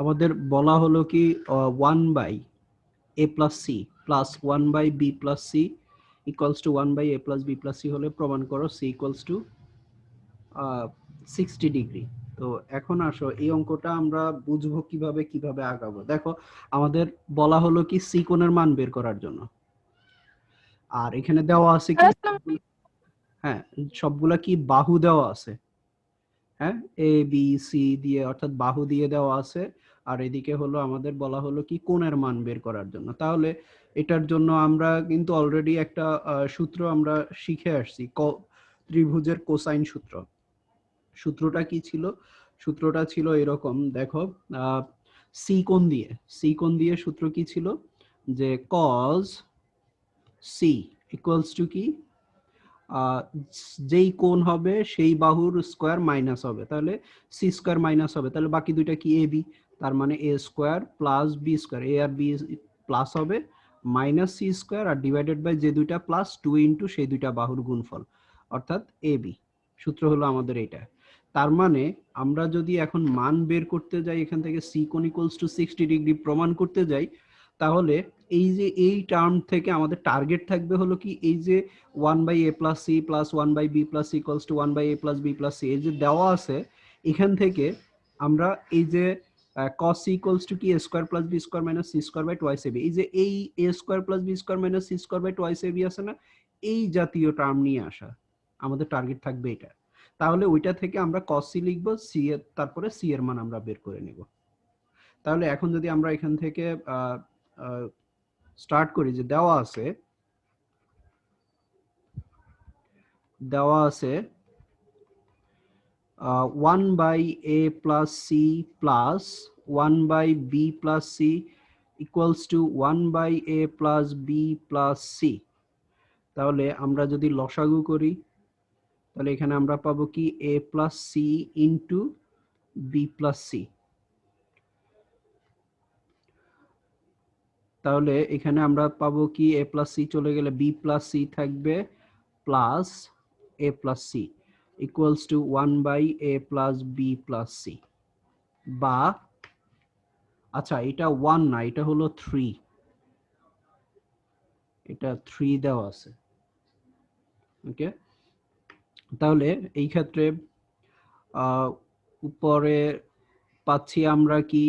আমাদের বলা হলো কি 1/a plus c plus 1/b plus c equals to 1/a plus b plus c হলে প্রমাণ করো c equals to 60 ডিগ্রি। তো এখন আসো এই অঙ্কটা আমরা বুঝবো কিভাবে কিভাবে আগাবো। দেখো আমাদের বলা হলো কি c কোণের মান বের করার জন্য, আর এখানে দেওয়া আছে কি, হ্যাঁ সবগুলা কি বাহু দেওয়া আছে, হ্যাঁ এ বি সি দিয়ে অর্থাৎ বাহু দিয়ে দেওয়া আছে, আর এদিকে হলো আমাদের বলা হলো কি কোণের মান বের করার জন্য। তাহলে এটার জন্য আমরা কিন্তু অলরেডি একটা সূত্র আমরা শিখে আসছি, ত্রিভুজের কোসাইন সূত্র। সূত্রটা কি ছিল? সূত্রটা ছিল এরকম, দেখো সি কোণ দিয়ে সূত্র কি ছিল, যে cos সি ইকুয়ালস টু কি, যেই কোণ হবে সেই বাহুর স্কোয়ার মাইনাস হবে, তাহলে সি স্কোয়ার মাইনাস হবে, তাহলে বাকি দুইটা কি এ বি, তার মানে এ square plus B square, A আর বি প্লাস হবে মাইনাস সি স্কোয়ার আর ডিভাইডেড বাই যে দুইটা প্লাস 2 ইন্টু সেই দুইটা বাহুর গুণফল অর্থাৎ এ বি। সূত্র হলো আমাদের এইটা। তার মানে আমরা যদি এখন মান বের করতে যাই, এখান থেকে সি কোণ ইকুয়ালস টু 60 ডিগ্রি প্রমাণ করতে যাই, তাহলে এই যে এই টার্ম থেকে আমাদের টার্গেট থাকবে হলো কি, এই যে 1/a plus c plus 1/b plus c equals to 1/a plus b plus c এই যে দেওয়া আছে, এখান থেকে আমরা এই যে cos c equals to কি a square plus b square minus c square by twice ab, এই যে এই a square plus b square minus c square by twice ab আছে না, এই জাতীয় টার্ম নিয়ে আসা আমাদের টার্গেট থাকবে এটা। তাহলে ওইটা থেকে আমরা cos c লিখব, c এর তারপরে c এর মান আমরা বের করে নেব। তাহলে এখন যদি আমরা এখান থেকে স্টার্ট করি, যে দেওয়া আছে 1/a plus c plus 1/b plus c equals to 1/a plus b plus c। তাহলে আমরা যদি লসাগু করি, তাহলে এখানে আমরা পাবো কি a plus c into b plus c। তাহলে এখানে আমরা পাবো কি a plus c চলে গেলে b plus c থাকবে plus a plus c equals to 1/a plus b plus c, বা আচ্ছা এটা 1 না, এটা হলো 3, এটা 3 দেওয়া আছে। ওকে, তাহলে এই ক্ষেত্রে উপরে পাচ্ছি আমরা কি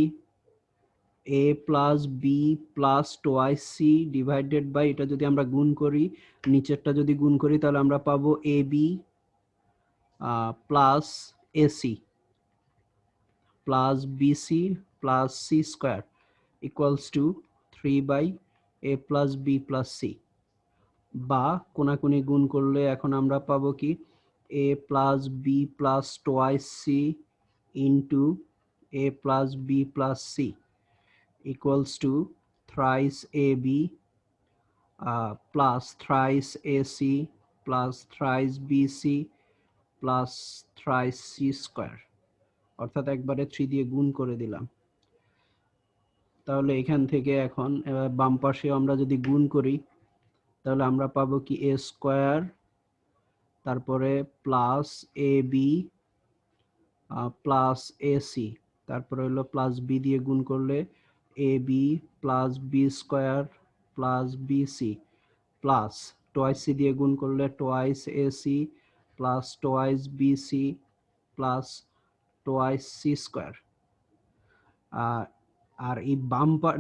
a plus B plus twice C divided by, এটা যদি আমরা গুণ করি, নিচেরটা যদি গুণ করি তাহলে আমরা পাবো a b plus a c plus b c plus C square equals to 3/a plus B plus c, বা কোনাকুনি গুণ করলে এখন আমরা পাবো কি a plus B plus twice c into a plus B plus c equals to thrice ab plus thrice ac plus thrice bc plus thrice c square, অর্থাৎ একবারে 3 দিয়ে গুণ করে দিলাম। তাহলে এখান থেকে এখন বাম পাশে আমরা যদি গুণ করি, তাহলে আমরা পাবো কি a স্কোয়ার, তারপরে plus a b plus a c, তারপরে হলো প্লাস বি দিয়ে গুণ করলে a b plus B square plus b c plus twice c দিয়ে গুণ করলে twice a c plus twice b c plus twice c square. আর এই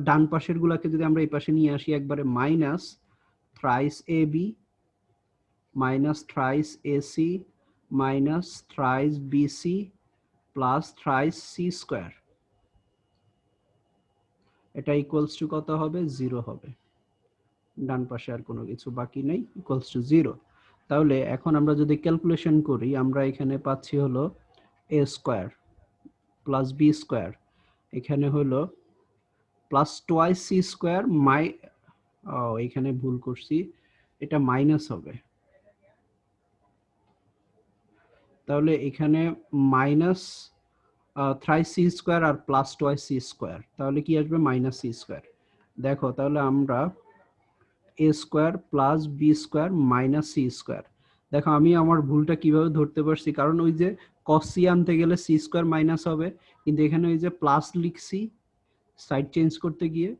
ডান পাশের গুলাকে যদি আমরা এই পাশে নিয়ে আসি, একবারে minus thrice a b minus thrice a c minus thrice b c plus thrice c square, এটা ইকুয়ালস টু কত হবে? 0 হবে। ডান পাশে আর কোনো কিছু বাকি নেই, ইকুয়ালস টু 0। তাহলে এখন আমরা যদি ক্যালকুলেশন করি, আমরা এখানে পাচ্ছি হলো a square plus B square, এখানে হলো প্লাস টোয়াইস সি স্কোয়ার এখানে ভুল করছি, এটা মাইনাস হবে। তাহলে এখানে মাইনাস থ্রাইস সি স্কোয়ার আর প্লাস টোয়াইস সি স্কোয়ার, তাহলে কি আসবে? Minus C square. দেখো তাহলে আমরা a square plus B square minus C square, দেখো আমি আমার ভুলটা কিভাবে ধরতে পারছি, কারণ ওই যে cos c আনতে গেলে c স্কয়ার মাইনাস হবে, কিন্তু এখানে ওই যে প্লাস লিখছি সাইড চেঞ্জ করতে গিয়ে,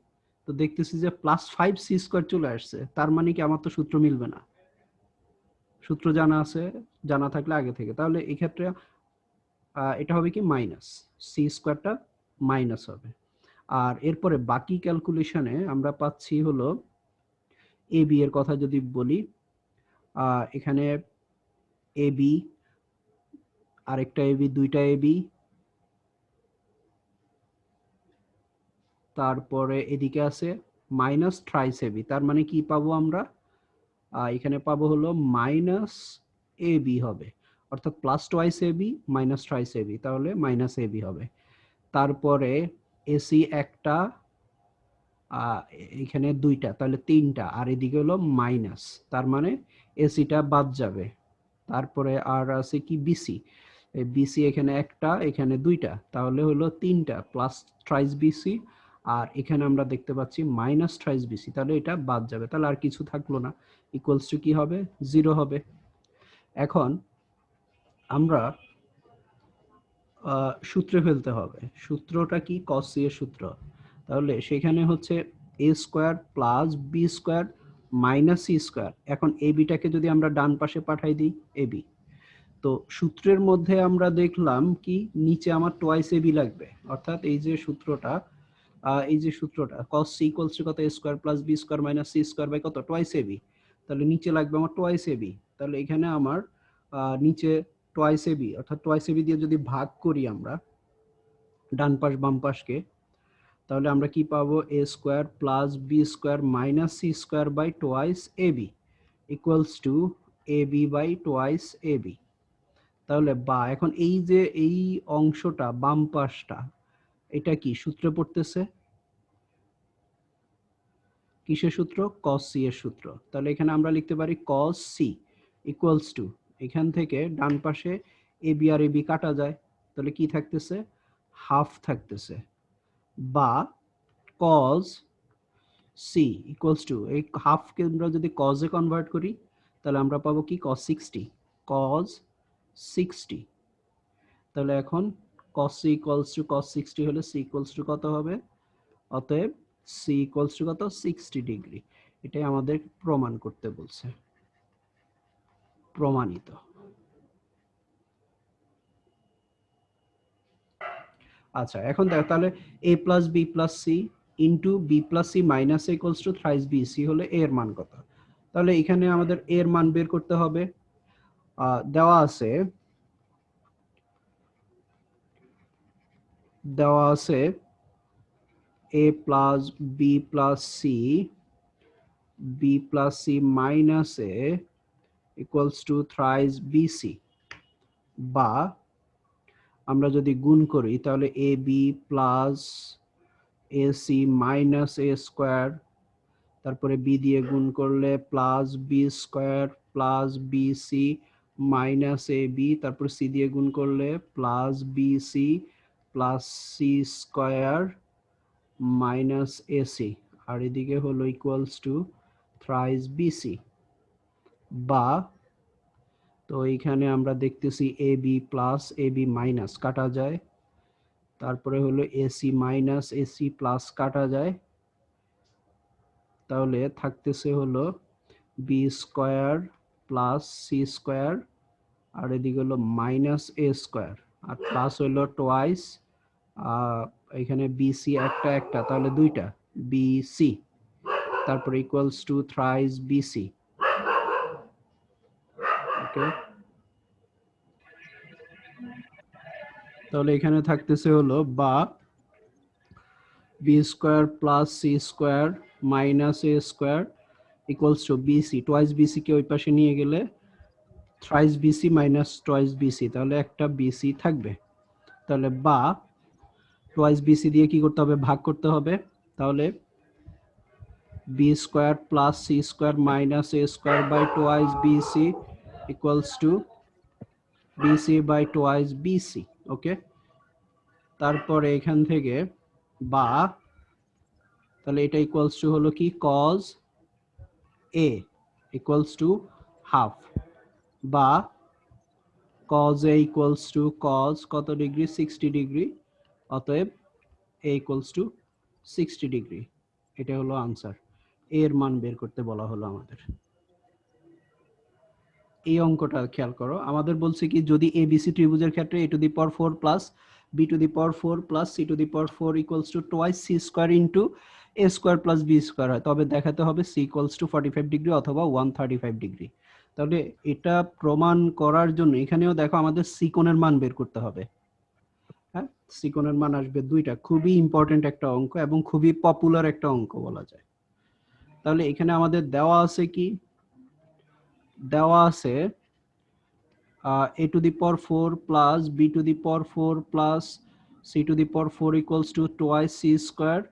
তো দেখতেছি যে +5 c স্কয়ার চলে আসছে, তার মানে কি আমার তো সূত্র মিলবে না। সূত্র জানা আছে, জানা থাকলে আগে থেকে, তাহলে এই ক্ষেত্রে এটা হবে কি মাইনাস, c স্কয়ারটা মাইনাস হবে। আর এরপরে বাকি ক্যালকুলেশনে আমরা পাচ্ছি হলো এ বি এর কথা যদি বলি, এখানে এ বি, আরেকটা এ বি, দুইটা এ বি, তারপরে এদিকে আছে মাইনাস থ্রাইস এ বি, তার মানে কি পাবো আমরা, এখানে পাবো হলো মাইনাস এ বি হবে, অর্থাৎ plus twice A b minus thrice a B, তাহলে মাইনাস এ বি হবে। তারপরে এসি একটা, এখানে দুইটা, তাহলে তিনটা, আর এদিকে হলো মাইনাস, তার মানে এসিটা বাদ যাবে। তারপরে আর আছে কি বিসি, এই বিসি এখানে একটা, এখানে দুইটা, তাহলে হলো তিনটা প্লাস থ্রাইস বিসি, আর এখানে আমরা দেখতে পাচ্ছি মাইনাস থ্রাইস বিসি, তাহলে এটা বাদ যাবে, তাহলে আর কিছু থাকলো না, ইকুয়ালস টু কি হবে, 0 হবে। এখন আমরা সূত্রে ফেলতে হবে, সূত্রটা কি, cos c এর সূত্র, তাহলে সেখানে হচ্ছে a square plus B square minus C square. এখন এ বিটাকে যদি আমরা ডান পাশে পাঠাই দিই, এ বি, তো সূত্রের মধ্যে আমরা দেখলাম কি নিচে আমার টোয়াইস এ বি লাগবে, অর্থাৎ এই যে সূত্রটা, cos c ইকুয়ালস টু কত, a square plus B square minus C square by কত, টোয়াইস এ বি, তাহলে নিচে লাগবে আমার টোয়াইস এ বি, তাহলে এখানে আমার নিচে টোয়াইস এ বি, অর্থাৎ টোয়াইস এ বি দিয়ে যদি ভাগ করি আমরা ডান পাশ বাম পাশকে, তাহলে আমরা কি পাবো, a square plus B square minus C square by twice A b equals to a b by twice A B. তাহলে বা এখন এই যে এই অংশটা বাম পাশটা, এটা কি সূত্রে পড়তেছে, কিসের সূত্র, cos c এর সূত্র, তাহলে এখানে আমরা লিখতে পারি cos c ইকুয়ালস টু, এখান থেকে ডান পাশে A B R a B কাটা যায়, তাহলে কি থাকতেছে, হাফ থাকতেছে, বা cos c ইকুয়ালস টু, এই হাফকে আমরা যদি cos এ কনভার্ট করি, তাহলে আমরা পাবো কি cos 60, cos 60, তাহলে এখন cos c equals to cos 60 হলে c ইকুয়ালস টু কত হবে, অতএব c ইকুয়ালস টু কত, 60 ডিগ্রি। এটাই আমাদের প্রমাণ করতে বলছে, প্রমাণিত। আচ্ছা এখন দেখো তাহলে a plus B plus C into B plus C minus a equals to thrice B C হলে a এর মান কত, তাহলে এখানে আমাদের a এর মান বের করতে হবে। দেওয়া আছে, দেওয়া আছে a plus B plus c, b plus C minus a equals to thrice b c, বা আমরা যদি গুণ করি তাহলে a b plus a c minus a square, তারপরে বি দিয়ে গুণ করলে plus B square plus b c minus a b, তারপর সি দিয়ে গুণ করলে plus b c plus C square minus a c, আর এদিকে হলো ইকুয়ালস টু থ্রাইস বিসি, বা, তো এইখানে আমরা দেখতেছি এ b plus a b minus কাটা যায়, তারপরে হলো এসি মাইনাস এসি প্লাস কাটা যায়, তাহলে থাকতেছে হলো b square plus C square, আর এদিকে হলো মাইনাস এ স্কোয়ার, আর প্লাস হলো টোয়াইস, এখানে বিসি একটা একটা, তাহলে দুইটা বিসি, তারপরে equals to thrice b c. Okay, তাহলে এখানে থাকতেছে হলো বা b square plus C square minus a square equals to b c, twice b c কে ওই পাশে নিয়ে গেলে thrice b c minus twice b c, তাহলে একটা বিসি থাকবে, তাহলে বা টোয়াইস বিসি দিয়ে কি করতে হবে, ভাগ করতে হবে, তাহলে b square plus C square minus a square by twice b c equals to b c by twice b c. Okay, তারপরে এখান থেকে বা, তাহলে এটা ইকুয়ালস টু হলো কি cos a equals to half, বা cos a equals to cos কত ডিগ্রি 60 ডিগ্রি, অতএব a equals to 60 ডিগ্রি। এটা হলো আনসার, এর মান বের করতে বলা হলো আমাদের। এই অঙ্কটা খেয়াল করো, আমাদের বলছে কি যদি এবিসি ত্রিভুজের ক্ষেত্রে a to the power 4 plus b to the power 4 plus c to the power 4 equals to twice c square into a square plus b square হয়, তবে দেখাতে হবে c ইকুয়ালস টু 45 ডিগ্রি অথবা 135 ডিগ্রি। তাহলে এটা প্রমাণ করার জন্য এখানেও দেখো আমাদের c কোণের মান বের করতে হবে। হ্যাঁ, c কোণের মান আসবে দুইটা, খুবই ইম্পর্টেন্ট একটা অঙ্ক এবং খুবই পপুলার একটা অঙ্ক বলা যায়। তাহলে এখানে আমাদের দেওয়া আছে কি, দেওয়া আছে a to the power 4 plus b to the power 4 plus c to the power 4 equals to twice c square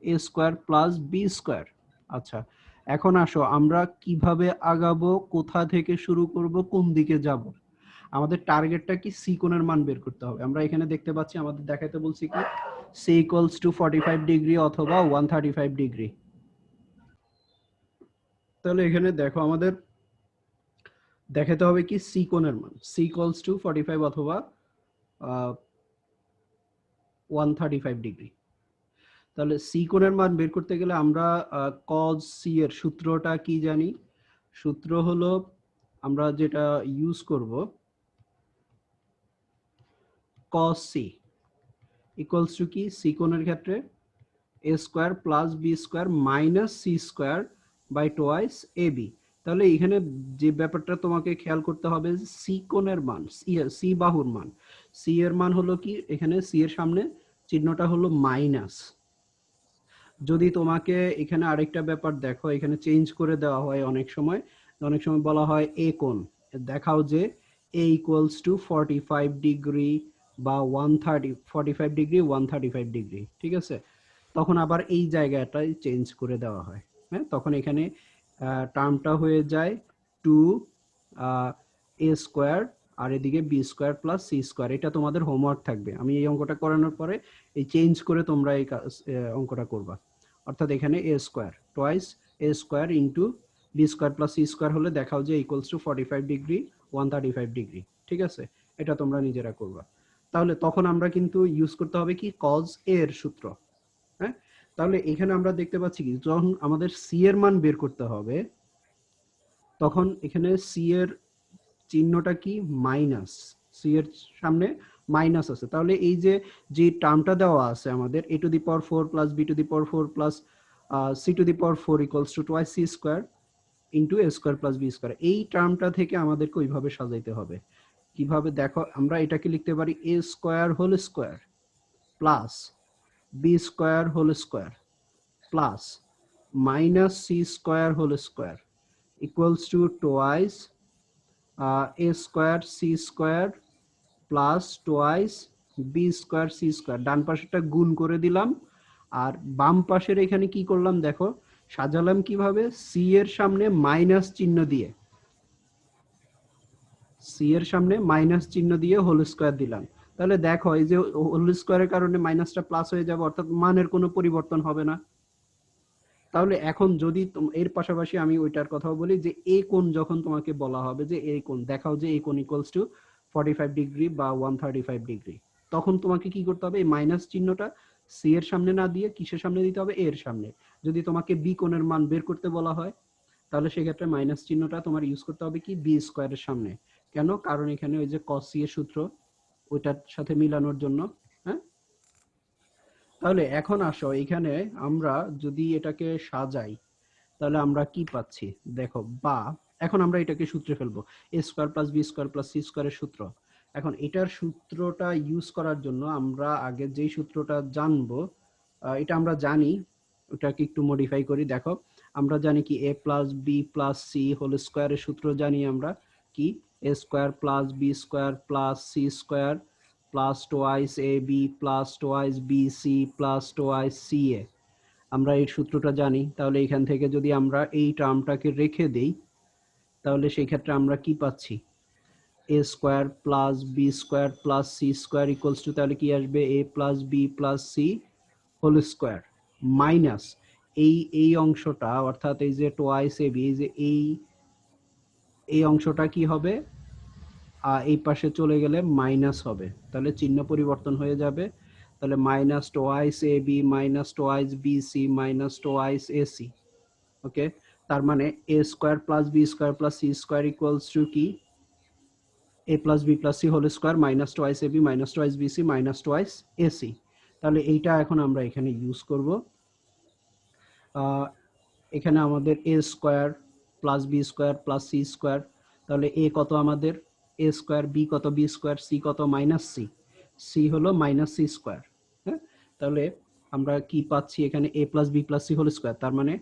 a square plus b square। আচ্ছা, এখন আসো আমরা কিভাবে আগাবো, কোথা থেকে শুরু করব, কোন দিকে যাব। আমাদের টার্গেটটা কি, সি কোণের মান বের করতে হবে। আমরা এখানে দেখতে পাচ্ছি আমাদের দেখাতে বলছি কি সি ইকুয়ালস টু 45 ডিগ্রি অথবা 135 ডিগ্রি। তাহলে এখানে দেখো আমাদের দেখাতে হবে কি সি কোণের মান, সি ইকুয়ালস টু 45 অথবা 135 ডিগ্রি। তাহলে সি কোণের মান বের করতে গেলে আমরা cos সি এর সূত্রটা কি জানি, সূত্র হলো আমরা যেটা ইউজ করব cos সি ইকুয়ালস টু কি, সি কোণের ক্ষেত্রে a square plus B square minus C square by twice A B. তাহলে এখানে যে ব্যাপারটা তোমাকে খেয়াল করতে হবে, সি কোণের মান, সি বাহুর মান, সি এর মান হলো কি, এখানে সি এর সামনে চিহ্নটা হলো মাইনাস। যদি তোমাকে এখানে আরেকটা ব্যাপার দেখো, এখানে চেঞ্জ করে দেওয়া হয় অনেক সময়, অনেক সময় বলা হয় এ কোণ, দেখাও যে এ ইকুয়ালস টু 45 ডিগ্রি বা 45 ডিগ্রি 135 ডিগ্রি, ঠিক আছে। তখন আবার এই জায়গাটাই চেঞ্জ করে দেওয়া হয়। হ্যাঁ, তখন এখানে টার্মটা হয়ে যায় 2 এ স্কোয়ার আর এদিকে B square plus C square. এটা তোমাদের হোমওয়ার্ক থাকবে, আমি এই অঙ্কটা করানোর পরে এই চেঞ্জ করে তোমরা এই অঙ্কটা করবা। অর্থাৎ এখানে a square twice a square into b square plus C square হলে দেখাও যে ইকুয়ালস টু 45 ডিগ্রি 135 ডিগ্রি, ঠিক আছে। এটা তোমরা নিজেরা করবা। তাহলে তখন আমরা কিন্তু ইউজ করতে হবে কি cos a এর সূত্র। হ্যাঁ, তাহলে এখানে আমরা দেখতে পাচ্ছি কি যখন আমাদের সি এর মান বের করতে হবে, তখন এখানে সি এর চিহ্নটা কি মাইনাস, সি এর সামনে মাইনাস আছে। তাহলে এই যে যে টার্মটা দেওয়া আছে আমাদের a to the power 4 plus b to the power 4 plus c to the power 4 equals to twice c square into a square plus b square, এই টার্মটা থেকে আমাদেরকে ওইভাবে সাজাইতে হবে। কিভাবে দেখো, আমরা এটাকে লিখতে পারি a square whole square plus b square whole square plus minus C square whole square equals to twice a square c square plus twice b square c square. ডান পাশেরটা গুণ করে দিলাম, আর বাম পাশের এখানে কি করলাম দেখো, সাজালাম কিভাবে, সি এর সামনে মাইনাস চিহ্ন দিয়ে, সি এর সামনে মাইনাস চিহ্ন দিয়ে হোল স্কয়ার দিলাম। তাহলে দেখো এই যে হোল স্কয়ারের কারণে মাইনাসটা প্লাস হয়ে যাবে, অর্থাৎ মানের কোনো পরিবর্তন হবে না। তাহলে এখন যদি এর পাশাপাশি আমি ওইটার কথাও বলি যে এ কোণ যখন তোমাকে বলা হবে যে এই কোণ দেখাও যে এই কোণ ইকুয়ালস টু 45 ডিগ্রি বা 135 ডিগ্রি, তখন তোমাকে কি করতে হবে, এই মাইনাস চিহ্নটা সি এর সামনে না দিয়ে কিসের সামনে দিতে হবে, এর সামনে। যদি তোমাকে বি কোণের মান বের করতে বলা হয়, তাহলে সেক্ষেত্রে মাইনাস চিহ্নটা তোমার ইউজ করতে হবে কি বি স্কোয়ারের সামনে। কেন, কারণ এখানে ওই যে কস সি এর সূত্র ওইটার সাথে মিলানোর জন্য। হ্যাঁ, তাহলে এখন আসো এখানে আমরা যদি এটাকে সাজাই, তাহলে আমরা কি পাচ্ছি দেখো, বা এখন আমরা এটাকে সূত্রে ফেলবো, a square plus B square plus c স্কয়ারের সূত্র। এখন এটার সূত্রটা ইউজ করার জন্য আমরা আগে যেই সূত্রটা জানবো, এটা আমরা জানি, ওটাকে একটু মডিফাই করি। দেখো আমরা জানি কি a plus B plus c whole স্কয়ারের সূত্র জানি আমরা কি, a square plus B square plus c square plus twice A b plus twice b c plus twice c a. আমরা এই সূত্রটা জানি। তাহলে এখান থেকে যদি আমরা এই টার্মটাকে রেখে দেই, তাহলে সেই ক্ষেত্রে আমরা কি পাচ্ছি, a square plus B square plus C square equals to, তাহলে কি আসবে a plus B plus c whole square minus এই অংশটা, অর্থাৎ এই যে টোয়াইস এ বি, এই যে এই অংশটা কি হবে, এই পাশে চলে গেলে মাইনাস হবে, তাহলে চিহ্ন পরিবর্তন হয়ে যাবে। তাহলে minus twice A b minus twice b c minus twice a c. Okay, তার মানে এ square plus B square plus C square equals to কি, a plus B plus c whole square minus twice A b minus twice b c minus twice a c. তাহলে এইটা এখন আমরা এখানে use করব। এখানে আমাদের a square plus B square plus C square, তাহলে এ কত আমাদের এ স্কোয়ার, বি কত বি স্কোয়ার, সি কত মাইনাস সি, সি হলো মাইনাস সি স্কোয়ার। হ্যাঁ, তাহলে আমরা কি পাচ্ছি এখানে a plus B plus c whole square, তার মানে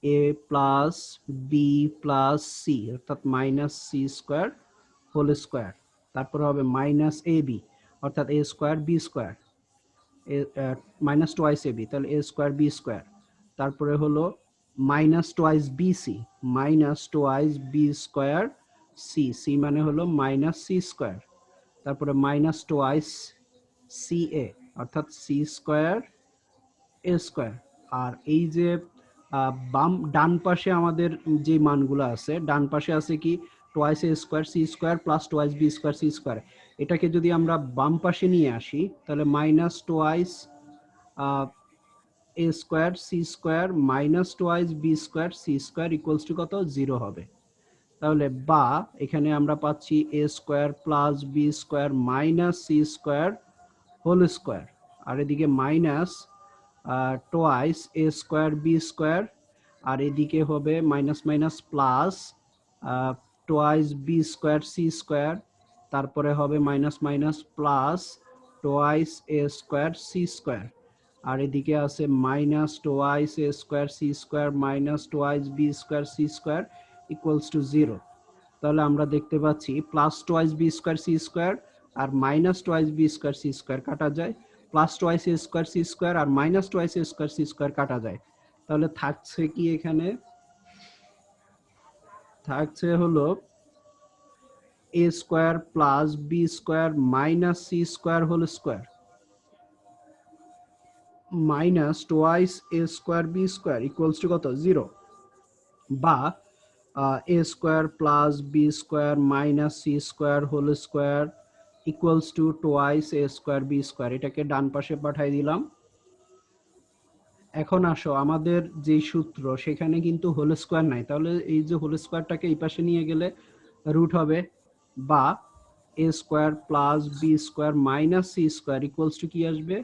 a plus B plus c অর্থাৎ minus C square whole square, তারপরে হবে মাইনাস এ বি অর্থাৎ a square b square minus twice A B, তাহলে এ স্কোয়ার বি স্কোয়ার, তারপরে হলো minus twice b c minus twice b square C, C মানে হলো minus C square, তারপরে minus twice c এ অর্থাৎ C square এ square. আর এই যে বাম ডান পাশে আমাদের যে মানগুলো আছে, ডান পাশে আছে কি twice a square c square plus twice b square c square, এটাকে যদি আমরা বাম পাশে নিয়ে আসি তাহলে minus twice a square c square minus twice b square c square equals to কত, 0 হবে। তাহলে বা এখানে আমরা পাচ্ছি a square plus B square minus C square whole square, আর এদিকে minus twice a square b square, আর এদিকে হবে minus minus plus twice b square c square, তারপরে হবে minus minus plus twice a square c square, আর এদিকে আছে minus twice a square c square minus twice b square c square equals to 0। তাহলে আমরা দেখতে পাচ্ছি plus twice b square c square আর minus twice b square c square কাটা যায়, plus twice a square c square আর minus twice a square c square কাটা যায়। তাহলে থাকছে কি এখানে, থাকছে হলো a square plus B square minus C square whole square minus twice a square b square equals to কত, 0, বা a square plus B square minus C square whole square equals to twice a square b square. এটাকে ডান পাশে পাঠাই দিলাম। এখন আসো আমাদের যে সূত্র সেখানে কিন্তু হোল স্কোয়ার নাই, তাহলে এই যে হোল স্কোয়ারটাকে এই পাশে নিয়ে গেলে রুট হবে, বা a square plus B square minus C square equals to কি আসবে,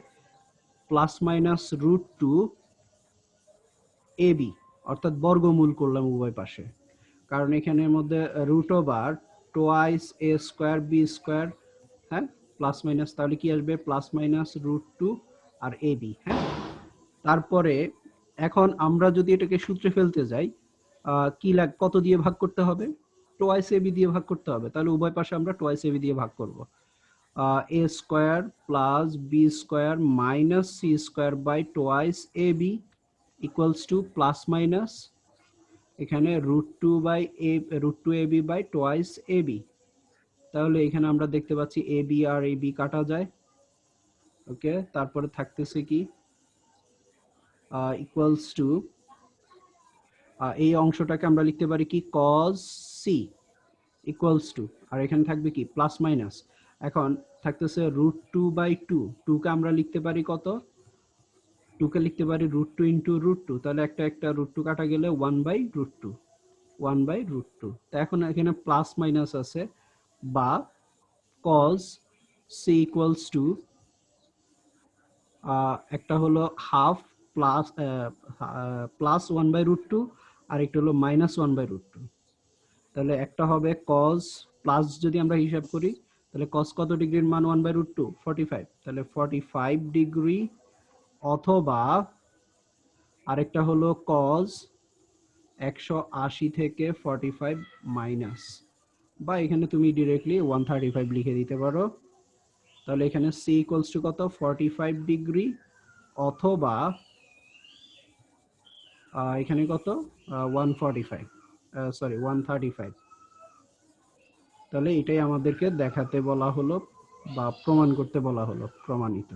plus minus root two a b, অর্থাৎ বর্গমূল করলাম উভয় পাশে, কারণ এখানের মধ্যে root over twice a square b square, হ্যাঁ প্লাস মাইনাস, তাহলে কি আসবে প্লাস মাইনাস রুট টু আর এ বি। হ্যাঁ, তারপরে এখন আমরা যদি এটাকে সূত্রে ফেলতে যাই কি কত দিয়ে ভাগ করতে হবে, টোয়াইস এ বি দিয়ে ভাগ করতে হবে, তাহলে উভয় পাশে আমরা টোয়াইস এ বি দিয়ে ভাগ করব। A square plus B square minus C square by twice A b equals to plus minus এখানে root two a b by twice A B. তাহলে এখানে আমরা দেখতে পাচ্ছি A B R a B কাটা যায়। ওকে, তারপরে থাকতেছে কি ইকুয়ালস টু এই অংশটাকে আমরা লিখতে পারি কি কজ সি ইকুয়ালস টু, আর এখানে থাকবে কি প্লাস মাইনাস, এখন থাকতেছে রুট টু বাই টু, টুকে আমরা লিখতে পারি কত, টুকে লিখতে পারি root two into root two, তাহলে একটা রুট টু কাটা গেলে 1/√2 তা এখন এখানে প্লাস মাইনাস আছে, বা কজ সি ইকুয়ালস টু একটা হলো হাফ প্লাস প্লাস 1/√2 আর একটা হলো মাইনাস 1/√2। তাহলে একটা হবে কজ প্লাস, যদি আমরা হিসাব করি তাহলে কজ কত ডিগ্রির মান 1/√2 45, তাহলে 45 ডিগ্রি, অথবা আরেকটা হলো কজ 180 থেকে 45 মাইনাস, বা এখানে তুমি ডিরেক্টলি 135 লিখে দিতে পারো। তাহলে এখানে সি ইকুয়ালস টু কত 45 ডিগ্রি, অথবা এখানে কত 135। তাহলে এটাই আমাদেরকে দেখাতে বলা হলো বা প্রমাণ করতে বলা হলো, প্রমাণিত।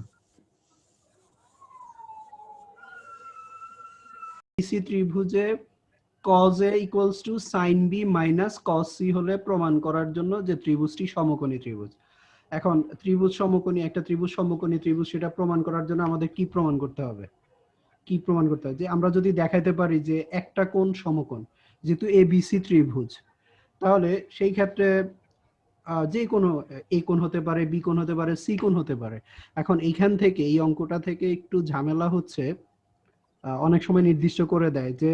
বিসি ত্রিভুজে cos a equals to sin b minus cos c হলে প্রমাণ করার জন্য যে ত্রিভুজটি সমকোণী ত্রিভুজ। এখন ত্রিভুজ সমকোণী, একটা ত্রিভুজ সমকোণী ত্রিভুজ, সেটা প্রমাণ করার জন্য আমাদের কি প্রমাণ করতে হবে? কি প্রমাণ করতে হবে? যে আমরা যদি দেখাইতে পারি যে একটা কোণ সমকোণ, যেহেতু ABC ত্রিভুজ, তাহলে সেই ক্ষেত্রে যে কোনো এ কোণ হতে পারে, বি কোণ হতে পারে, সি কোণ হতে পারে। এখন এইখান থেকে, এই অঙ্কটা থেকে একটু ঝামেলা হচ্ছে, অনেক সময় নির্দিষ্ট করে দেয় যে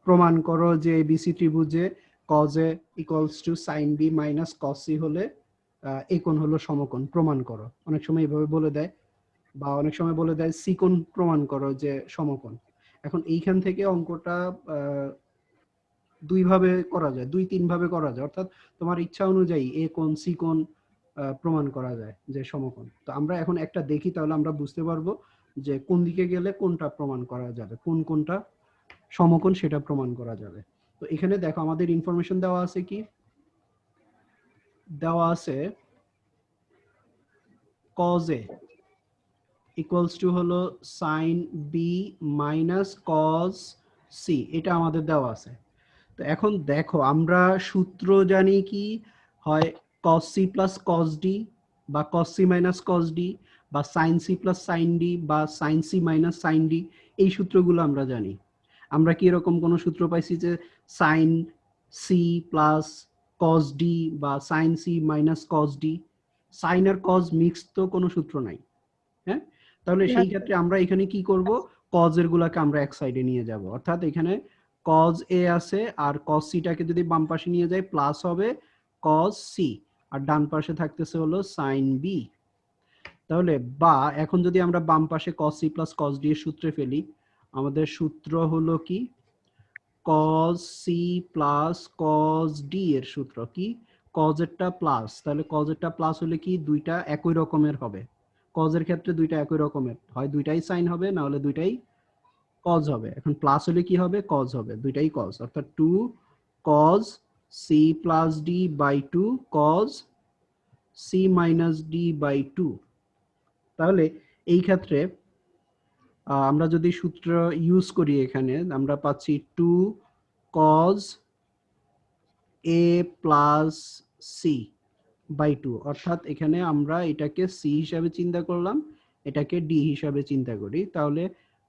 প্রমাণ করো যে ABC ত্রিভুজে cos a equals to sin b minus cos c হলে এই কোণ হলো সমকোণ, প্রমাণ করো। অনেক সময় এইভাবে বলে দেয়, বা অনেক সময় বলে দেয় সি কোণ প্রমাণ করো যে সমকোণ। এখন এইখান থেকে অঙ্কটা দুই ভাবে করা যায়, দুই তিন ভাবে করা যায়, অর্থাৎ তোমার ইচ্ছা অনুযায়ী এ কোণ সি কোণ প্রমাণ করা যায় যে সমকোণ। তো আমরা এখন একটা দেখি, তাহলে আমরা বুঝতে পারবো যে কোন দিকে গেলে কোনটা প্রমাণ করা যাবে, কোন কোনটা সমকোণ সেটা প্রমাণ করা যাবে। তো এখানে দেখো আমাদের ইনফরমেশন দেওয়া আছে, কি দেওয়া আছে? cos a equals to হলো sin b minus cos c, এটা আমাদের দেওয়া আছে। তো এখন দেখো আমরা সূত্র জানি কি, হয় cos c plus cos d, বা cos c minus cos d, বা sin c plus sin d, বা sin c minus sin d, এই সূত্রগুলো আমরা জানি। আমরা কি এরকম কোনো সূত্র পাইছি যে sin c plus cos d বা sin c minus cos d? sin আর cos মিক্স তো কোনো সূত্র নাই, হ্যাঁ? তাহলে সেই ক্ষেত্রে আমরা এখানে কি করব, cos এর গুলাকে আমরা এক সাইডে নিয়ে যাব, অর্থাৎ এখানে cos a আছে, আর cos c টাকে যদি বাম পাশে নিয়ে যাই প্লাস হবে cos c, আর ডান পাশে থাকতেছে হলো sin b। তাহলে বা এখন যদি আমরা বাম পাশে cos c plus cos d এর সূত্রে ফেলি, আমাদের সূত্র হলো কি, cos c plus cos d এর সূত্র কি, cos এরটা প্লাস, তাহলে cos এরটা প্লাস হলে কি দুইটা একই রকমের হবে। cos এর ক্ষেত্রে দুইটা একই রকমের হয়, দুইটাই sin হবে, না হলে দুইটাই cos হবে। এখন প্লাস হলে কি হবে, cos হবে, দুইটাই cos, অর্থাৎ 2 cos c plus d by 2 cos c minus d by 2। তাহলে এই ক্ষেত্রে আমরা যদি সূত্র ইউজ করি, এখানে আমরা পাচ্ছি 2 cos a plus c by 2, অর্থাৎ এখানে আমরা এটাকে c হিসাবে চিন্তা করলাম, এটাকে d হিসাবে চিন্তা করি, তাহলে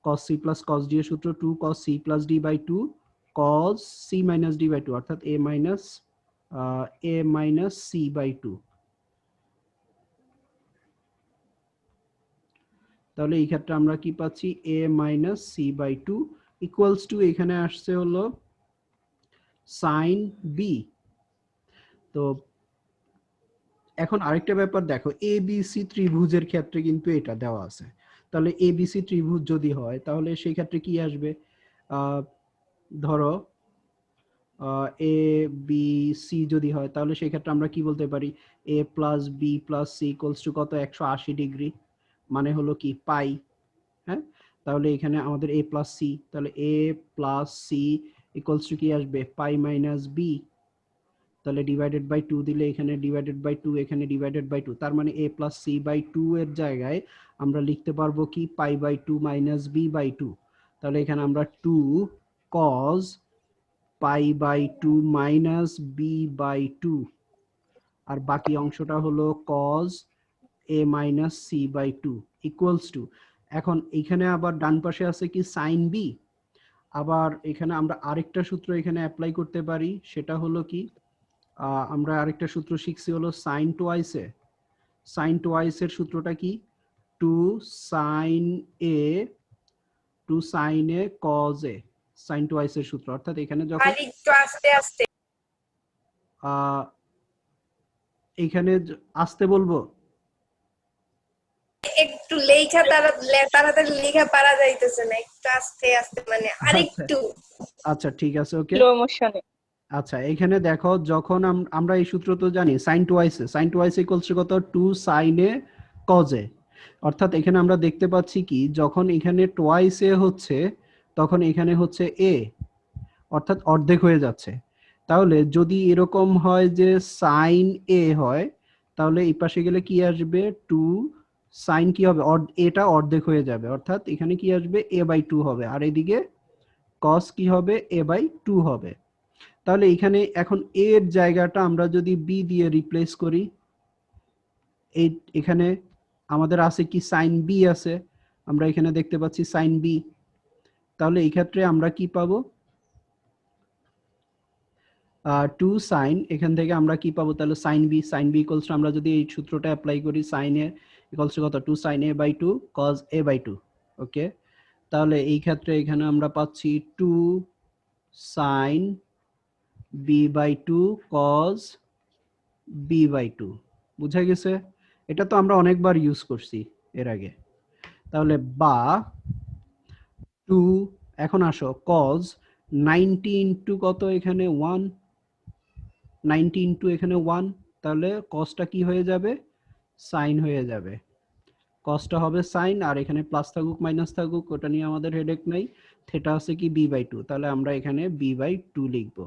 cos c plus cos d এর সূত্র 2 cos c plus d by 2 cos c minus d by 2, অর্থাৎ a minus c by 2। তাহলে এই ক্ষেত্রে আমরা কি পাচ্ছি, a minus c by 2 equals to এখানে আসছে হলো sin b। তো এখন আরেকটা ব্যাপার দেখো, এবিসি ত্রিভুজের ক্ষেত্রে কিন্তু এটা দেওয়া আছে। তাহলে এবিসি ত্রিভুজ যদি হয়, তাহলে সেই ক্ষেত্রে কি আসবে, ধরো এ বি সি যদি হয়, তাহলে সেই ক্ষেত্রে আমরা কি বলতে পারি, a plus B plus C equals to কত, 180 ডিগ্রি, মানে হলো কি পাই, হ্যাঁ? তাহলে এখানে আমাদের এ প্লাস সি, তাহলে এ প্লাস সি ইকুয়ালস টু কি আসবে, পাই মাইনাস বি, তাহলে ডিভাইডেড বাই 2 দিলে এখানে ডিভাইডেড বাই 2, এখানে ডিভাইডেড বাই 2, তার মানে a প্লাস সি বাই 2 এর জায়গায় আমরা লিখতে পারবো কি, pi by 2 minus B by 2। তাহলে এখানে আমরা 2 cos pi by 2 minus B by 2, আর বাকি অংশটা হলো cos a minus C by 2 equals to, এখন এখানে আবার ডান পাশে আছে কি sin b, আবার এখানে আমরা আরেকটা সূত্র এখানে অ্যাপ্লাই করতে পারি, সেটা হলো কি, আমরা আরেকটা সূত্র শিখছি হলো sin twice a, sin twice এর সূত্রটা কি, 2 sin a cos a, sin twice এর সূত্র, অর্থাৎ এখানে যখন একটু আস্তে আস্তে, এখানে আসতে বলবো, একটু লেখা তাড়াতাড়ি লেখা পারা যাইতেছে না, একটু আস্তে আস্তে, মানে আরেকটু। আচ্ছা ঠিক আছে, ওকে। স্লো মোশনে। আচ্ছা এখানে দেখো, যখন আমরা এই সূত্র তো জানি, sin twice ইকুয়ালস টু কত, 2 sin a cos a, অর্থাৎ এখানে আমরা দেখতে পাচ্ছি কি, যখন এখানে twice a হচ্ছে, তখন এখানে হচ্ছে a, অর্থাৎ অর্ধেক হয়ে যাচ্ছে। তাহলে যদি এরকম হয় যে sin a হয়, তাহলে এই পাশে গেলে কি আসবে, 2 sin কি হবে, এটা অর্ধেক হয়ে যাবে, অর্থাৎ এখানে কি আসবে, a বাই 2 হবে, আর এদিকে cos কি হবে a/2 হবে। তাহলে এখানে এখন a এর জায়গাটা আমরা যদি b দিয়ে রিপ্লেস করি, এখানে আমাদের আছে কি sin b আছে, আমরা এখানে দেখতে পাচ্ছি sin b। তাহলে এই ক্ষেত্রে আমরা কি পাবো, 2 sin, এখান থেকে আমরা কি পাবো তাহলে sin b ইকুয়ালস টু, আমরা যদি এই সূত্রটা অ্যাপ্লাই করি sin a ইকুয়ালস টু কত, 2 sin a/2 cos a/2। ওকে, তাহলে এই ক্ষেত্রে এখানে আমরা পাচ্ছি 2 sin b/2 cos b/2। বুঝা গেছে? এটা তো আমরা অনেকবার ইউজ করছি এর আগে। তাহলে বা 2, এখন আসো cos 90 ইনটু কত, এখানে 1, 90 ইনটু এখানে 1, তাহলে cosটা কি হয়ে যাবে, sin হয়ে যাবে। cosটা হবে sin, আর এখানে প্লাস থাকুক মাইনাস থাকুক ওটা নিয়ে আমাদের হেডেক নাই। থিটা আছে কি b/2, তাহলে আমরা এখানে b/2 লিখব।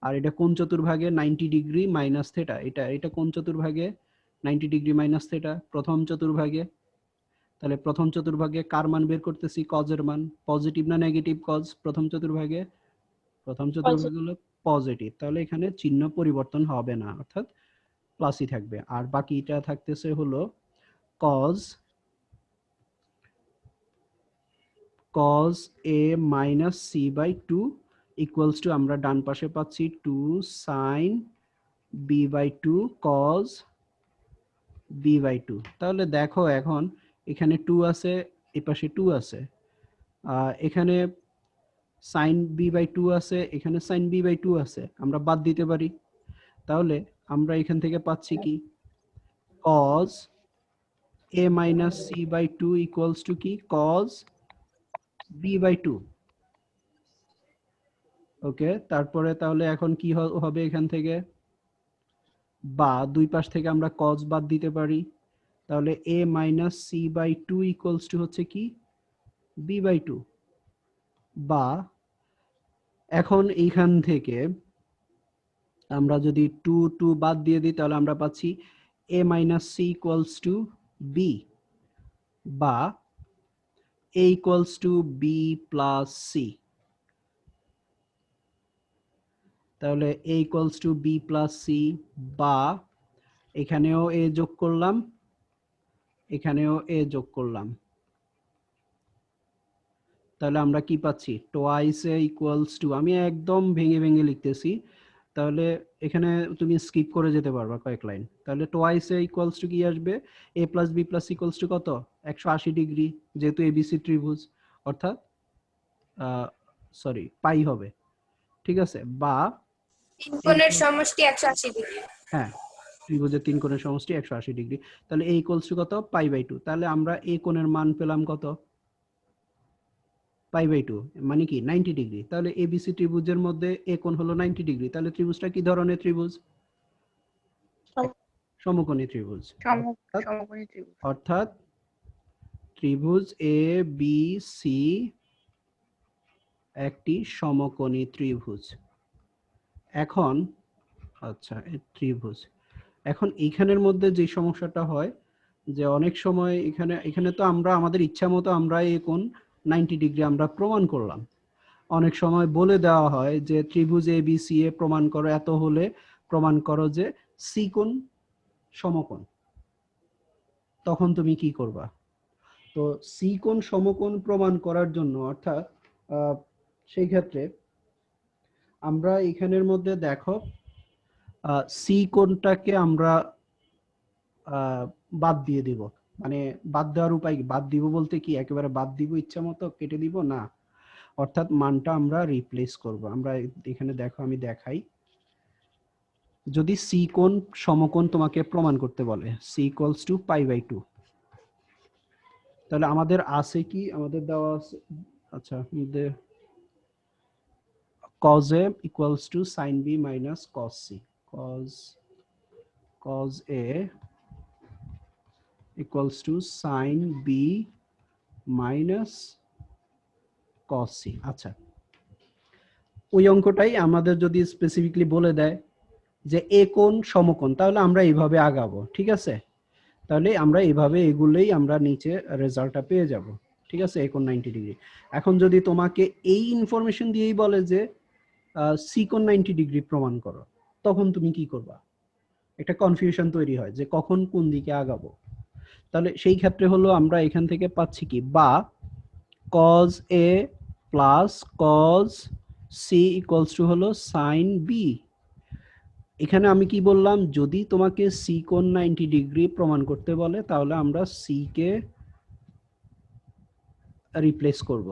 আর এটা কোন চতুর্ভাগে, 90 ডিগ্রি মাইনাস থিটা, এটা কোন চতুর্ভাগে, 90 ডিগ্রি মাইনাস থিটা, প্রথম চতুর্ভাগে। তাহলে প্রথম চতুর্ভাগে কার মান বের করতেছি, cos এর মান। পজিটিভ না নেগেটিভ cos প্রথম চতুর্ভাগে, প্রথম চতুর্ভাগে হলো পজিটিভ, তাহলে এখানে চিহ্ন পরিবর্তন হবে না, অর্থাৎ প্লাসই থাকবে। আর বাকিটা থাকতেছে হলো cos a minus c/2 equals to, আমরা ডান পাশে পাচ্ছি 2 sin b/2 cos b/2। তাহলে দেখো এখন এখানে 2 আছে, এপাশে 2 আছে, এখানে sin b/2 আছে, এখানে sin b/2 আছে, আমরা বাদ দিতে পারি। তাহলে আমরা এখান থেকে পাচ্ছি কি, cos a minus c/2 equals to কি, cos b/2। ওকে, তারপরে তাহলে এখন কি হবে এখান থেকে, বা দুই পাশ থেকে আমরা cos বাদ দিতে পারি। তাহলে a minus c/2 equals to হচ্ছে কি, b/2। বা এখন এইখান থেকে আমরা যদি 2 বাদ দিয়ে দিই, তাহলে আমরা পাচ্ছি a minus c equals two b, বা a equals two b plus c। তাহলে a equals two b plus c, বা এখানেও a যোগ করলাম, এখানেও a যোগ করলাম, তাহলে আমরা কি পাচ্ছি, টোয়াইস a ইকুয়ালস টু, আমি একদম ভেঙে ভেঙে লিখতেছি, তাহলে এখানে তুমি স্কিপ করে যেতে পারবা কয়েক লাইন। তাহলে টোয়াইস a ইকুয়ালস টু কি আসবে, a plus b plus equals to কত, 180 ডিগ্রি, যেহেতু এবিসি ত্রিভুজ, অর্থাৎ সরি পাই হবে, ঠিক আছে। বা তিন কোণের সমষ্টি 180 ডিগ্রি। হ্যাঁ, ত্রিভুজের তিন কোণের সমষ্টি 180 ডিগ্রি, তাহলে a ইকুয়ালস টু কত, π/2। তাহলে আমরা a কোণের মান পেলাম কত, π/2, মানে কি 90 ডিগ্রি। তাহলে এবিসি ত্রিভুজের মধ্যে এ কোণ হলো 90 ডিগ্রি, তাহলে ত্রিভুজটা কি ধরনের ত্রিভুজ, সমকোণী ত্রিভুজ। অর্থাৎ ত্রিভুজ এ বি সি একটি সমকোণী ত্রিভুজ। এখন আচ্ছা, ত্রিভুজ, এখন এইখানের মধ্যে যে সমস্যাটা হয়, যে অনেক সময় এখানে তো আমরা আমাদের ইচ্ছা মতো আমরা এই কোণ 90 ডিগ্রি আমরা প্রমাণ করলাম। অনেক সময় বলে দেওয়া হয় যে ত্রিভুজ এ বি সি এ প্রমাণ করো, এত হলে প্রমাণ করো যে সি কোণ সমকোণ। তখন তুমি কি করবা, তো সি কোণ সমকোণ প্রমাণ করার জন্য, অর্থাৎ সেই ক্ষেত্রে আমরা এখানের মধ্যে দেখো সি কোণটাকে আমরা বাদ দিয়ে দিব। মানে বাদ দেওয়ার উপায় কি, বাদ দিব বলতে কি একেবারে বাদ দিব ইচ্ছা মতো কেটে দিব না, অর্থাৎ মানটা আমরা রিপ্লেস করব। আমরা এখানে দেখো, আমি দেখাই, যদি সি কোণ সমকোণ তোমাকে প্রমাণ করতে বলে, সি ইকুয়ালস টু π/2, তাহলে আমাদের আছে কি, আমাদের দেওয়া আছে, আচ্ছা আমাদের cos a equals to sin b minus cos c, cos a equals to sin b minus cos c। আচ্ছা, ওই অঙ্কটাই আমাদের যদি স্পেসিফিকলি বলে দেয় যে এ কোণ সমকোণ, তাহলে আমরা এইভাবে আগাবো, ঠিক আছে। তাহলে আমরা এইভাবে এগুলোই আমরা নিচে রেজাল্টটা পেয়ে যাব, ঠিক আছে, a কোণ 90 ডিগ্রি। এখন যদি তোমাকে এই ইনফরমেশন দিয়েই বলে যে c কোণ 90 ডিগ্রি প্রমাণ করো, তখন তুমি কি করবা? একটা কনফিউশন তৈরি হয় যে কখন কোন দিকে আগাবো। তাহলে সেই ক্ষেত্রে হলো আমরা এখান থেকে পাচ্ছি কি, বা cos a plus cos c equals two হলো sin b। এখানে আমি কি বললাম, যদি তোমাকে c কোণ 90 ডিগ্রি প্রমাণ করতে বলে তাহলে আমরা c কে রিপ্লেস করব।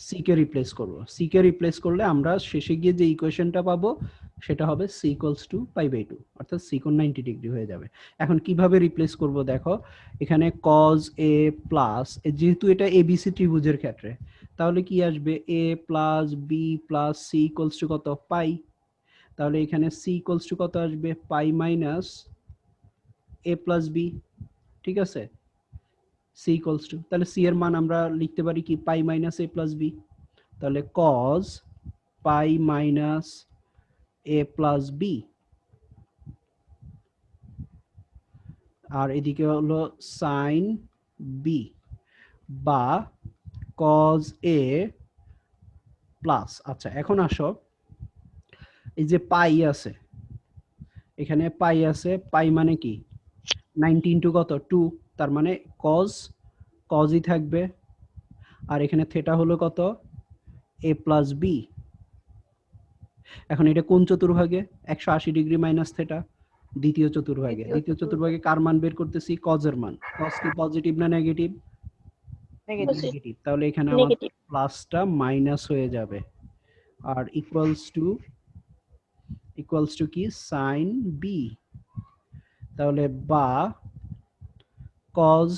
c কে রিপ্লেস করব। c কে রিপ্লেস করলে আমরা শেষে গিয়ে যে ইকুয়েশনটা পাবো সেটা হবে c ইকুয়ালস টু π/2, অর্থাৎ c কোণ 90 ডিগ্রি হয়ে যাবে। এখন কিভাবে রিপ্লেস করব দেখো, এখানে cos a প্লাস, যেহেতু এটা abc ত্রিভুজের ক্ষেত্রে, তাহলে কি আসবে, a plus b plus c equals to কত, পাই। তাহলে এখানে c ইকুয়ালস টু কত আসবে, পাই মাইনাস a প্লাস b। ঠিক আছে, c ইকুয়ালস টু, তাহলে c এর মান আমরা লিখতে পারি কি, পাই মাইনাস a প্লাস b। তাহলে cos pi minus a plus b, আর এদিকে হলো sin b, বা cos a প্লাস। আচ্ছা এখন আসো, এই যে পাই আছে, এখানে পাই আছে, পাই মানে কি 90 ইন্টু কত, 2, তার মানে cosই থাকবে, আর এখানে থেটা হলো কত, a প্লাস b। এখন এটা কোন চতুর্ভাগে, 180 ডিগ্রি মাইনাস থেটা, দ্বিতীয় চতুর্ভাগে। দ্বিতীয় চতুর্ভাগে কার মান বের করতেছি, cos এর মান। cos কি পজিটিভ না নেগেটিভ, নেগেটিভ, তাহলে এখানে আমার প্লাসটা মাইনাস হয়ে যাবে, আর ইকুয়ালস টু কি, sin b। তাহলে বা cos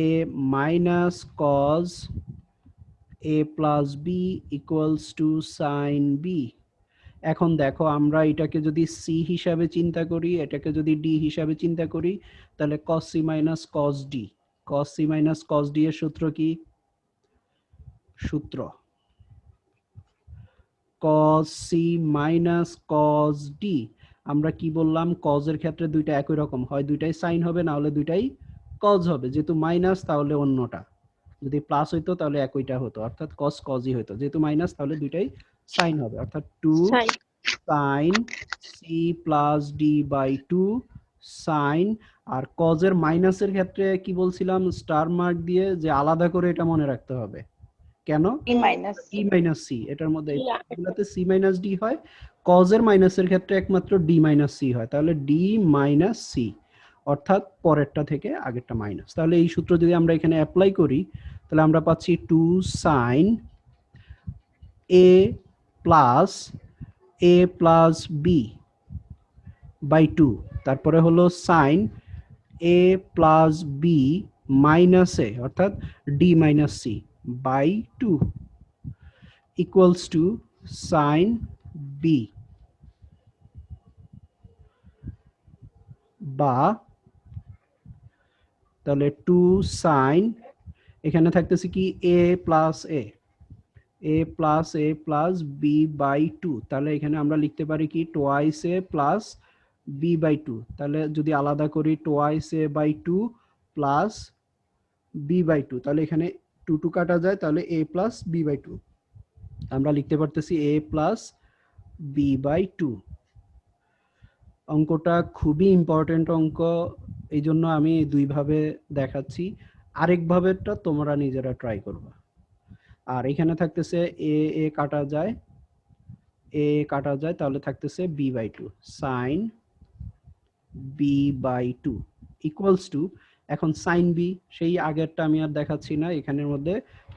a minus cos a plus b equals to sin b। এখন দেখো, আমরা এটাকে যদি c হিসাবে চিন্তা করি, এটাকে যদি d হিসাবে চিন্তা করি, তাহলে cos c minus cos d, cos c minus cos d এর সূত্র কি, সূত্র cos c minus cos d। আমরা কি বললাম, cos এর ক্ষেত্রে দুইটা একই রকম হয়, দুইটাই sin হবে, না হলে দুইটাই cos হবে। যেহেতু মাইনাস তাহলে অন্যটা, যদি প্লাস হইতো তাহলে একইটা হতো, অর্থাৎ cos cosই হতো। যেহেতু মাইনাস তাহলে দুইটাই sin হবে, অর্থাৎ 2 sin c plus d by 2 sin। আর cos এর মাইনাসের ক্ষেত্রে কি বলছিলাম, স্টার মার্ক দিয়ে, যে আলাদা করে এটা মনে রাখতে হবে। কেন, e মাইনাস c, এটার মধ্যে এগুলাতে c মাইনাস d হয়, cos এর মাইনাসের ক্ষেত্রে একমাত্র d মাইনাস c হয়, তাহলে d মাইনাস c, অর্থাৎ পরেরটা থেকে আগেরটা মাইনাস। তাহলে এই সূত্র যদি আমরা এখানে অ্যাপ্লাই করি, তাহলে আমরা পাচ্ছি 2 sin a plus b by 2, তারপরে হলো sin a plus b minus a, অর্থাৎ d minus c by 2 equals to sin b, বা তাহলে 2 sin, এখানে থাকতেছে কি a প্লাস b বাই 2, তাহলে এখানে আমরা লিখতে পারি কি twice a plus b by 2। তাহলে যদি আলাদা করি, twice a by 2 plus b by 2, তাহলে এখানে 2 কাটা যায়, তাহলে a প্লাস b বাই 2, আমরা লিখতে পারতেছি a প্লাস b বাই 2। অঙ্কটা খুবই ইম্পর্টেন্ট অঙ্ক, এই জন্য আমি দুইভাবে দেখাচ্ছি, আরেক ভাবেরটা তোমরা নিজেরা ট্রাই করবা। আর এখানে থাকতেছে এ কাটা যায়, তাহলে থাকতেছে b by 2 sin b by 2 equals to, এখন sin b সেই আগেরটা আমি আর দেখাচ্ছি না, এখানের মধ্যে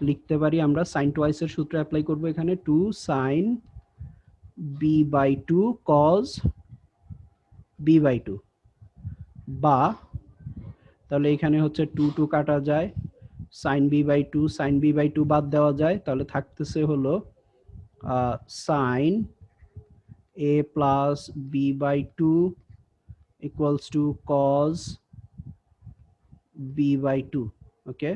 লিখতে পারি আমরা sin টুয়াইস এর সূত্র অ্যাপ্লাই করব এখানে, 2 sin b by 2 cos b by 2, বা তাহলে এখানে হচ্ছে 2 কাটা যায়, sin b বাই 2 বাদ দেওয়া যায়, তাহলে থাকতেছে হলো sin a plus b by 2 equals to cos b by 2। Okay,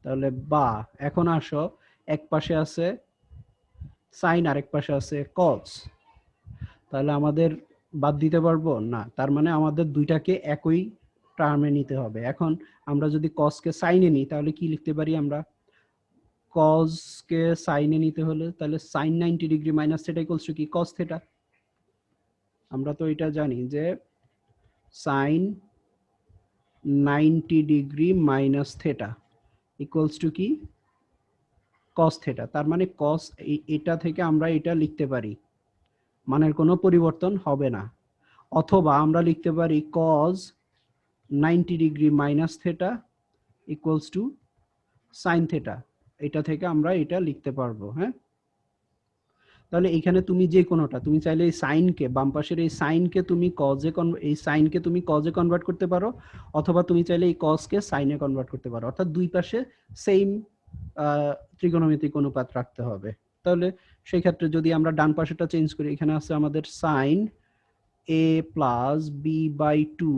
তাহলে বা এখন আসো, এক পাশে আছে sin আর এক পাশে আছে cos, তাহলে আমাদের বাদ দিতে পারবো না, তার মানে আমাদের দুইটাকে একই টার্মে নিতে হবে। এখন আমরা যদি কসকে সাইনে নিই তাহলে কি লিখতে পারি আমরা? কসকে সাইনে নিতে হলে তাহলে sine 90 degree minus theta equals to কি? Cos theta. আমরা তো এটা জানি যে sine 90 degree minus theta equals to কি? Cos theta. তার মানে কস এটা থেকে আমরা এটা লিখতে পারি, মানের কোনো পরিবর্তন হবে না। অথবা আমরা লিখতে পারি cos 90 degree minus theta equals two sine theta. এটা থেকে আমরা এটা লিখতে পারবো। হ্যাঁ, তাহলে এখানে তুমি যে কোনোটা, তুমি চাইলে এই সাইনকে, বাম পাশের এই সাইনকে তুমি কজে এই সাইনকে তুমি কজে কনভার্ট করতে পারো, অথবা তুমি চাইলে এই কজকে সাইনে কনভার্ট করতে পারো। অর্থাৎ দুই পাশে সেম ত্রিকোণমিতিক অনুপাত রাখতে হবে। তাহলে সেই ক্ষেত্রে যদি আমরা ডান পাশেটা চেঞ্জ করি, এখানে আছে আমাদের sine a plus B by two,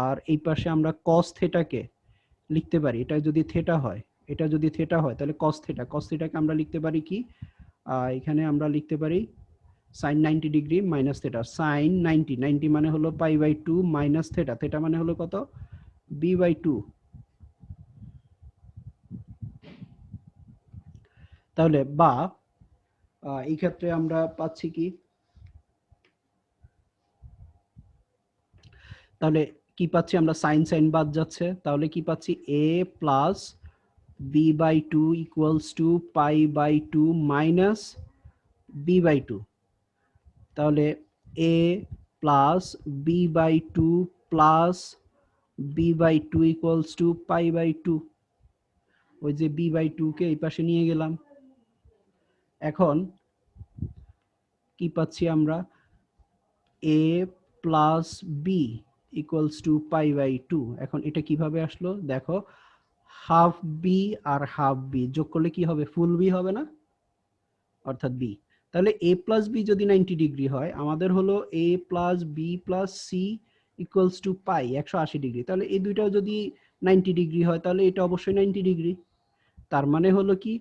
আর এই পাশে আমরা কস থেটাকে লিখতে পারি, এটা যদি থেটা হয়, এটা যদি থেটা হয় তাহলে কস থেটা, কস থেটাকে আমরা লিখতে পারি কি? এখানে আমরা লিখতে পারি sine 90 degree minus theta. Sine 90 মানে হলো pi by two minus theta, theta মানে হলো কত? B by two. তাহলে বা এই ক্ষেত্রে আমরা পাচ্ছি কি? তাহলে কি পাচ্ছি আমরা? সাইন সাইন বাদ যাচ্ছে, তাহলে কি পাচ্ছি? a plus B by two equals to pi by two minus B by two. তাহলে a plus B by two plus B by two equals to pi by two. ওই যে বি বাই টু কে এই পাশে নিয়ে গেলাম। এখন কি পাচ্ছি আমরা? a plus B equals to pi by two. এখন এটা কিভাবে আসলো দেখো, হাফ বি আর হাফ বি যোগ করলে কি হবে? ফুল বি হবে না? অর্থাৎ বি। তাহলে a প্লাস বি যদি 90 ডিগ্রি হয়, আমাদের হলো a plus B plus C equals to pi 180 degree. তাহলে এই দুইটাও যদি 90 ডিগ্রি হয় তাহলে এটা অবশ্যই 90 ডিগ্রি। তার মানে হলো কি?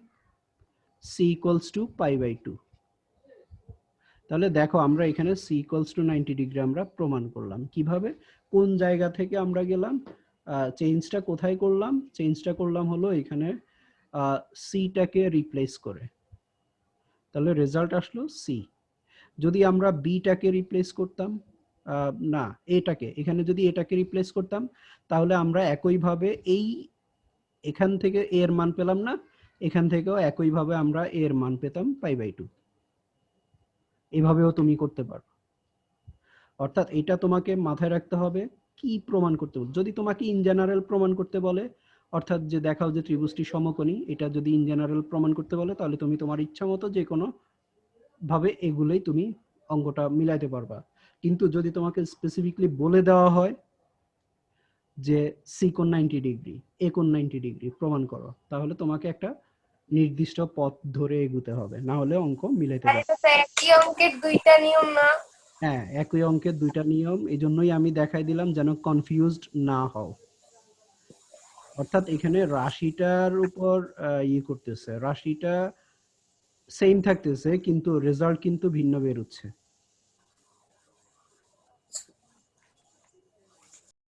C equals to pi by two. তাহলে দেখো আমরা এখানে সি ইকুয়ালস টু 90 ডিগ্রি আমরা প্রমাণ করলাম। কিভাবে? কোন জায়গা থেকে আমরা গেলাম? চেঞ্জটা কোথায় করলাম? চেঞ্জটা করলাম হলো এখানে সিটাকে রিপ্লেস করে। তাহলে রেজাল্ট আসলো সি। যদি আমরা বিটাকে রিপ্লেস করতাম, না এটাকে, এখানে যদি এটাকে রিপ্লেস করতাম তাহলে আমরা একইভাবে এই এখান থেকে এর মান পেলাম না, এখান থেকেও একইভাবে আমরা এর মান পেতাম পাই বাই টু। এভাবেও তুমি করতে পারো। অর্থাৎ এটা তোমাকে মাথায় রাখতে হবে কি প্রমাণ করতে বলে। যদি তোমাকে ইন জেনারেল প্রমাণ করতে বলে, অর্থাৎ যে দেখাও যে ত্রিভুজটি সমকোণী, এটা যদি ইন জেনারেল প্রমাণ করতে বলে তাহলে তুমি তোমার ইচ্ছা মতো যে কোনো ভাবে এগুলোই তুমি অঙ্কটা মিলাইতে পারবা। কিন্তু যদি তোমাকে স্পেসিফিকলি বলে দেওয়া হয় যে সি কোণ 90 ডিগ্রি, এ কোণ 90 ডিগ্রি প্রমাণ করো, তাহলে তোমাকে একটা নির্দিষ্ট পথ ধরে এগুতে হবে, না হলে অঙ্ক মিলাইতে আরে পারবে। তো একই অঙ্কের দুইটা নিয়ম না? হ্যাঁ, একই অঙ্কের দুইটা নিয়ম, এই জন্যই আমি দেখাই দিলাম যেন কনফিউজড না হও। অর্থাৎ এখানে রাশিটার উপর করতেছে, রাশিটা সেম থাকতেছে কিন্তু রেজাল্ট কিন্তু ভিন্ন বেরোচ্ছে।